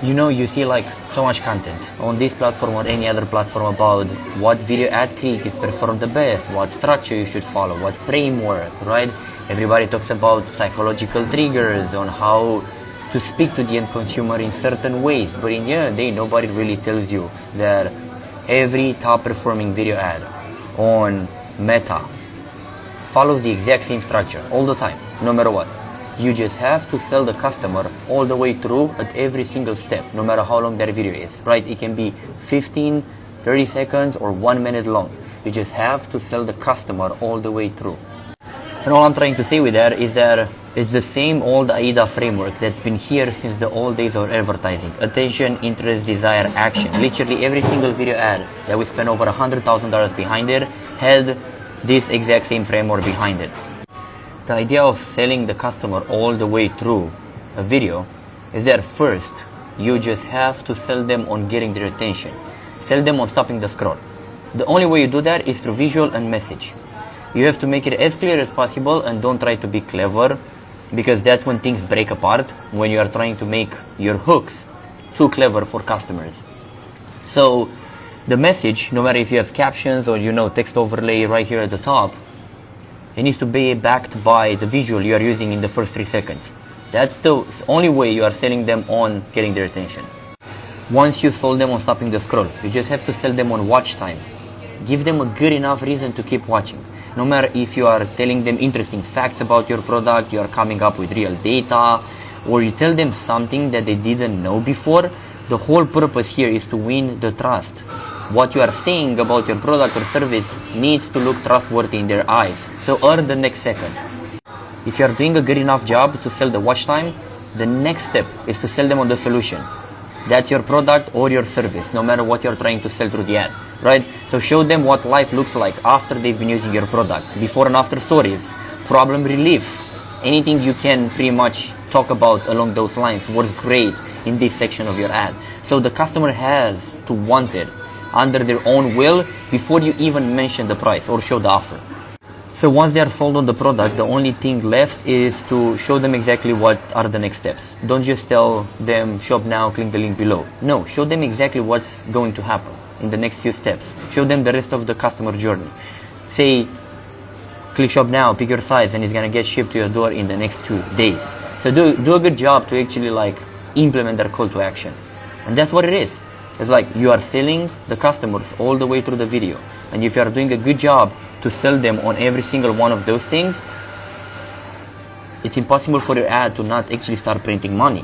You know, you see like so much content on this platform or any other platform about what video ad creatives perform the best, what structure you should follow, what framework, right? Everybody talks about psychological triggers on how to speak to the end consumer in certain ways, but in the end of the day, nobody really tells you that every top performing video ad on Meta follows the exact same structure all the time, no matter what. You just have to sell the customer all the way through at every single step, no matter how long that video is, right? It can be 15, 30 seconds or 1 minute long. You just have to sell the customer all the way through. And all I'm trying to say with that is that it's the same old AIDA framework that's been here since the old days of advertising. Attention, interest, desire, action. Literally every single video ad that we spent over $100,000 behind it had this exact same framework behind it. The idea of selling the customer all the way through a video is that first, you just have to sell them on getting their attention. Sell them on stopping the scroll. The only way you do that is through visual and message. You have to make it as clear as possible and don't try to be clever, because that's when things break apart, when you are trying to make your hooks too clever for customers. So the message, no matter if you have captions or text overlay right here at the top, it needs to be backed by the visual you are using in the first 3 seconds. That's the only way you are selling them on getting their attention. Once you sold them on stopping the scroll, you just have to sell them on watch time. Give them a good enough reason to keep watching. No matter if you are telling them interesting facts about your product, you are coming up with real data, or you tell them something that they didn't know before, the whole purpose here is to win the trust. What you are saying about your product or service needs to look trustworthy in their eyes. So earn the next second. If you are doing a good enough job to sell the watch time, the next step is to sell them on the solution. That's your product or your service, no matter what you're trying to sell through the ad, right? So show them what life looks like after they've been using your product. Before and after stories, problem relief, anything you can pretty much talk about along those lines works great in this section of your ad. So the customer has to want it under their own will before you even mention the price or show the offer. So once they are sold on the product, the only thing left is to show them exactly what are the next steps. Don't just tell them shop now, click the link below. No, show them exactly what's going to happen in the next few steps. Show them the rest of the customer journey. Say, click shop now, pick your size, and it's gonna get shipped to your door in the next 2 days. So do a good job to actually implement their call to action. And that's what it is. It's like you are selling the customers all the way through the video. And if you are doing a good job to sell them on every single one of those things, it's impossible for your ad to not actually start printing money.